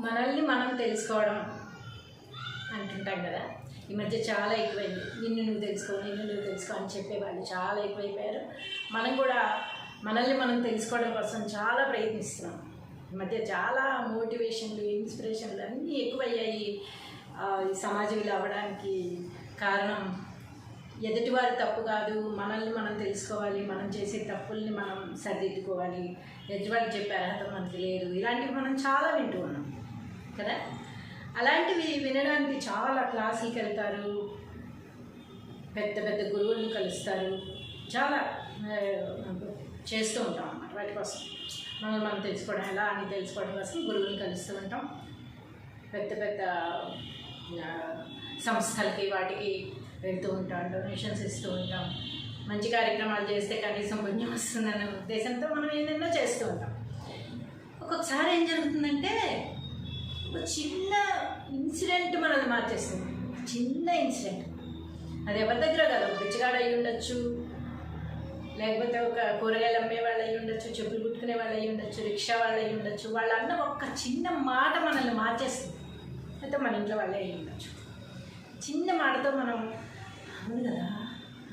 మనల్ని మనం తెలుసుకోవడం అంటుంటాం కదా, ఈ మధ్య చాలా ఎక్కువైంది. నిన్ను నువ్వు తెలుసుకో అని చెప్పేవాళ్ళు చాలా ఎక్కువైపోయారు. మనం కూడా మనల్ని మనం తెలుసుకోవడం కోసం చాలా ప్రయత్నిస్తున్నాం. ఈ మధ్య చాలా మోటివేషన్లు, ఇన్స్పిరేషన్లు అన్నీ ఎక్కువయ్యాయి. ఈ సమాజం ఇలా అవ్వడానికి కారణం ఎదుటివారి తప్పు కాదు, మనల్ని మనం తెలుసుకోవాలి, మనం చేసే తప్పుల్ని మనం సరిదిద్దుకోవాలి, ఎదుటివారికి చెప్పే అర్హత మనకి లేదు, ఇలాంటివి మనం చాలా వింటూ ఉన్నాం కదా. అలాంటివి వినడానికి చాలా క్లాసులకు వెళ్తారు, పెద్ద పెద్ద గురువులను కలుస్తారు, చాలా చేస్తూ ఉంటాం అన్నమాట. వాటి కోసం మనం తెలుసుకోవడం ఎలా అని తెలుసుకోవడం కోసం గురువులను కలుస్తూ ఉంటాం. పెద్ద పెద్ద సంస్థలకి వాటికి వెళ్తూ ఉంటాం, డొనేషన్స్ ఇస్తూ ఉంటాం. మంచి కార్యక్రమాలు చేస్తే కనీసం పుణ్యం వస్తుందనే ఉద్దేశంతో మనం ఏదైనా చేస్తూ ఉంటాం. ఒక్కొక్కసారి ఏం జరుగుతుందంటే ఒక చిన్న ఇన్సిడెంట్ మనల్ని మార్చేస్తుంది. చిన్న ఇన్సిడెంట్, అది ఎవరి దగ్గర కాదు, ఒక బిచ్చగాడు అయ్యి ఉండొచ్చు, లేకపోతే ఒక కూరగాయలు అమ్మే వాళ్ళు అయ్యి ఉండొచ్చు, చెప్పులు కుట్టుకునే వాళ్ళు అయ్యి ఉండొచ్చు, రిక్షా వాళ్ళు అయ్యి ఉండొచ్చు. వాళ్ళు అన్న ఒక్క చిన్న మాట మనల్ని మార్చేస్తుంది. అయితే మన ఇంట్లో వాళ్ళే అయ్యి ఉండొచ్చు. చిన్న మాటతో మనం అవును కదా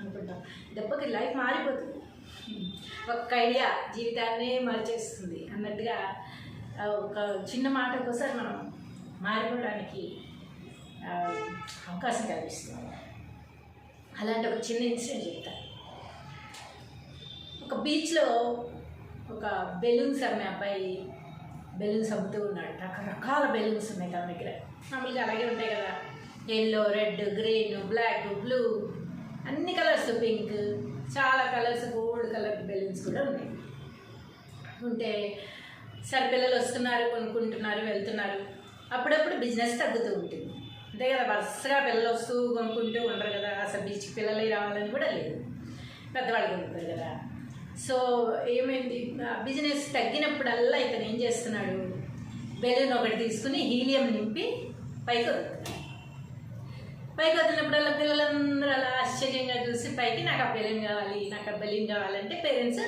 అనుకుంటాం, దెబ్బకి లైఫ్ మారిపోతుంది. ఒక్క ఐడియా జీవితాన్నే మార్చేస్తుంది అన్నట్టుగా ఒక చిన్న మాట ఒకసారి మనం మారిపోవడానికి అవకాశం కల్పిస్తుంది. అలాంటి ఒక చిన్న ఇన్సిడెంట్ చెప్తాను. ఒక బీచ్లో ఒక బెలూన్స్ అమ్మే అబ్బాయి బెలూన్స్ అమ్ముతూ ఉన్నాడు. రకరకాల బెలూన్స్ ఉన్నాయి తన దగ్గర. మామూలుగా అలాగే ఉంటాయి కదా, yellow, red, green, black, blue, అన్ని కలర్స్, పింక్, చాలా కలర్స్, గోల్డ్ కలర్ బెలూన్స్ కూడా ఉన్నాయి. ఉంటే సరే పిల్లలు వస్తున్నారు, కొనుక్కుంటున్నారు, వెళ్తున్నారు. అప్పుడప్పుడు బిజినెస్ తగ్గుతూ ఉంటుంది. అంతే కదా, వరుసగా పిల్లలు వస్తూ కొనుక్కుంటూ ఉండరు కదా. అసలు బీచ్కి పిల్లలు రావాలని కూడా లేదు, పెద్దవాళ్ళు కొనుక్కుంటారు కదా. సో ఏమైంది, బిజినెస్ తగ్గినప్పుడల్లా ఇతను ఏం చేస్తున్నాడు, బెలూన్ ఒకటి తీసుకుని హీలియం నింపి పైకి వదులుతున్నాడు. పైకి వదిలినప్పుడల్లా పిల్లలందరూ అలా ఆశ్చర్యంగా చూసి పైకి నాకు ఆ బెలూన్ కావాలి, నాకు ఆ బెలూన్ కావాలంటే పేరెంట్స్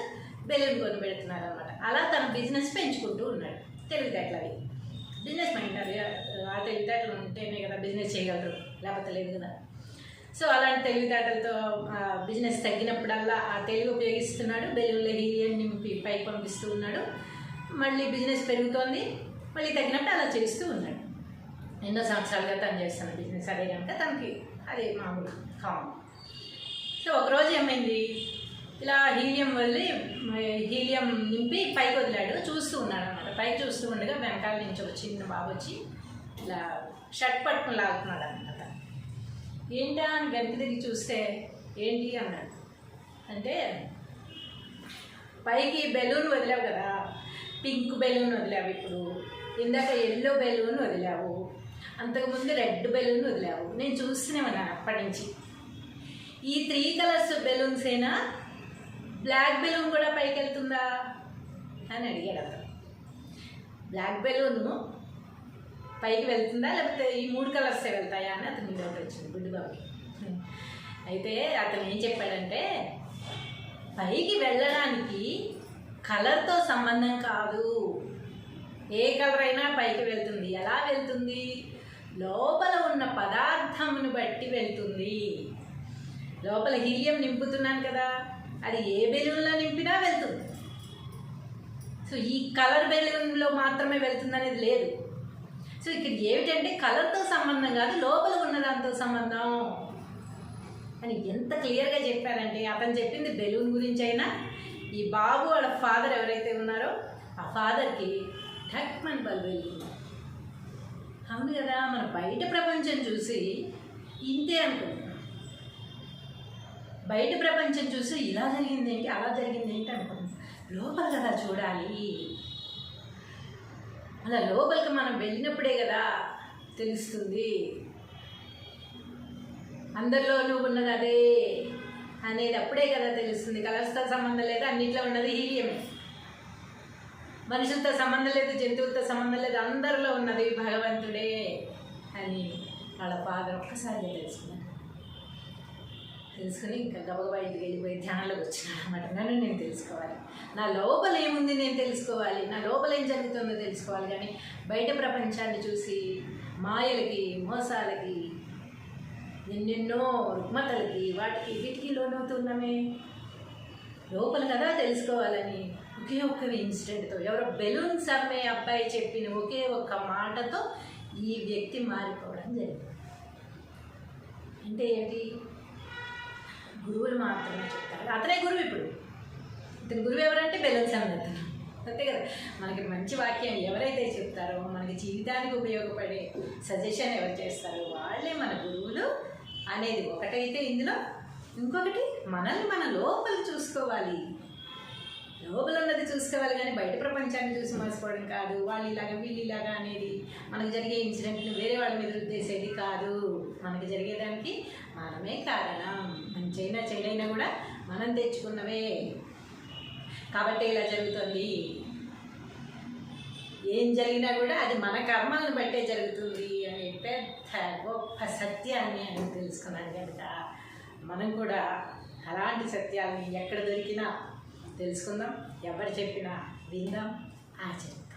బెలూన్ కొని పెడుతున్నారు అనమాట. అలా తన బిజినెస్ పెంచుకుంటూ ఉన్నాడు. తెలివితేటలు అవి, బిజినెస్ మైండ్ అది, ఆ తెలివితేటలు ఉంటేనే కదా బిజినెస్ చేయగలరు, లేకపోతే లేదు కదా. సో అలాంటి తెలివితేటలతో బిజినెస్ తగ్గినప్పుడల్లా ఆ తెలివి ఉపయోగిస్తున్నాడు. బెలూన్లో హీలియం నింపి పైకి పంపిస్తూ ఉన్నాడు. మళ్ళీ బిజినెస్ పెరుగుతోంది, మళ్ళీ తగ్గినప్పుడు అలా చేస్తూ ఉన్నాడు. ఎన్నో సంవత్సరాలుగా తను చేస్తున్న బిజినెస్ అదే కనుక తనకి అదే మామూలు కామన్. సో ఒకరోజు ఏమైంది, ఇలా హీలియం నింపి పైకి వదిలాడు. చూస్తూ ఉన్నాడు అనమాట. పైకి చూస్తూ ఉండగా వెనకాల నుంచి ఒక చిన్న బాబు వచ్చి ఇలా షర్ట్ పట్టుకుని లాగుతున్నాడు అనమాట. ఏంటా అని వెనక్కి తిరిగి చూస్తే ఏంటి అన్నాడు. అంటే పైకి బెలూన్ వదిలావు కదా, పింక్ బెలూన్ వదిలావు, ఇప్పుడు ఇందాక ఎల్లో బెలూన్ వదిలావు, అంతకుముందు రెడ్ బెలూన్ వదిలావు, నేను చూస్తూనే ఉన్నాను అప్పటి నుంచి. ఈ 3 కలర్స్ బెలూన్స్ అయినా బ్లాక్ బెలూన్ కూడా పైకి వెళ్తుందా అని అడిగాడు అతను. బ్లాక్ బెలూను పైకి వెళ్తుందా లేకపోతే ఈ 3 కలర్సే వెళ్తాయా అని అతను డౌట్ వచ్చింది గుడ్డిబాబుకి. అయితే అతను ఏం చెప్పాడంటే, పైకి వెళ్ళడానికి కలర్తో సంబంధం కాదు, ఏ కలర్ అయినా పైకి వెళ్తుంది. ఎలా వెళ్తుంది, లోపల ఉన్న పదార్థమును బట్టి వెళ్తుంది. లోపల హీలియం నింపుతున్నాను కదా, అది ఏ బెలూన్లో నింపినా వెళ్తుంది. సో ఈ కలర్ బెలూన్లో మాత్రమే వెళ్తుంది అనేది లేదు. సో ఇక్కడ ఏమిటంటే కలర్తో సంబంధం కాదు, లోపల ఉన్న దాంతో సంబంధం అని ఎంత క్లియర్గా చెప్పారంటే, అతను చెప్పింది బెలూన్ గురించి అయినా ఈ బాబు వాళ్ళ ఫాదర్ ఎవరైతే ఉన్నారో ఆ ఫాదర్కి ఠక్మన్ బల్బు వెలిగింది. అవును కదా, మన బయట ప్రపంచం చూసి ఇంతే అనుకుంటున్నాం. బయట ప్రపంచం చూసి ఇలా జరిగింది ఏంటి, అలా జరిగింది ఏంటి అనుకుంటున్నాం. లోపల కదా చూడాలి. అలా లోపలికి మనం వెళ్ళినప్పుడే కదా తెలుస్తుంది. అందరిలోనూ ఉన్నది అదే అనేది అప్పుడే కదా తెలుస్తుంది. కలర్స్తో సంబంధం లేదు, అన్నింటిలో ఉన్నది హీలియమే. మనుషులతో సంబంధం లేదు, జంతువులతో సంబంధం లేదు, అందరిలో ఉన్నది భగవంతుడే అని వాళ్ళ ఫాదర్ ఒక్కసారిగా తెలుసుకున్నాడు. తెలుసుకుని ఇంకా గబగబా ఇంటికి వెళ్ళిపోయి ధ్యానంలోకి వచ్చినాను అనమాట. నన్ను నేను తెలుసుకోవాలి, నా లోపల ఏముంది నేను తెలుసుకోవాలి, నా లోపల ఏం జరుగుతుందో తెలుసుకోవాలి. కానీ బయట ప్రపంచాన్ని చూసి మాయలకి, మోసాలకి, ఎన్నెన్నో రుగ్మతలకి, వాటికి వీటికి లోనవుతున్నామే. లోపల కదా తెలుసుకోవాలని ఒకే ఒక్క ఇన్సిడెంట్తో, ఎవరో బెలూన్స్ అమ్మే అబ్బాయి చెప్పిన ఒకే ఒక్క మాటతో ఈ వ్యక్తి మారిపోవడం జరిగింది. అంటే ఏంటి? గురువులు మాత్రమే చెప్తారు. అతనే గురువు. ఇప్పుడు ఇతని గురువు ఎవరంటే బెలూన్స్ అమ్మే అతను, అంతే కదా. మనకి మంచి వాక్యం ఎవరైతే చెప్తారో, మనకి జీవితానికి ఉపయోగపడే సజెషన్ ఎవరు చేస్తారో వాళ్ళే మన గురువులు అనేది ఒకటైతే, ఇందులో ఇంకొకటి మనల్ని మన లోపల చూసుకోవాలి. లోపల ఉన్నది చూసుకోవాలి, కానీ బయట ప్రపంచాన్ని చూసి మర్చిపోవడం కాదు. వాళ్ళు ఇలాగా వీళ్ళు ఇలాగా అనేది, మనకు జరిగే ఇన్సిడెంట్ని వేరే వాళ్ళ మీద రుద్దేసేది కాదు. మనకి జరిగేదానికి మనమే కారణం. మంచైనా చెడైనా కూడా మనం తెచ్చుకున్నవే కాబట్టి ఇలా జరుగుతుంది. ఏం జరిగినా కూడా అది మన కర్మలను బట్టే జరుగుతుంది అనే పెద్ద గొప్ప సత్యాన్ని అని తెలుసుకున్నాను కనుక మనం కూడా అలాంటి సత్యాలని ఎక్కడ దొరికినా తెలుసుకుందాం, ఎవరు చెప్పినా విందాం, ఆచరిద్దాం.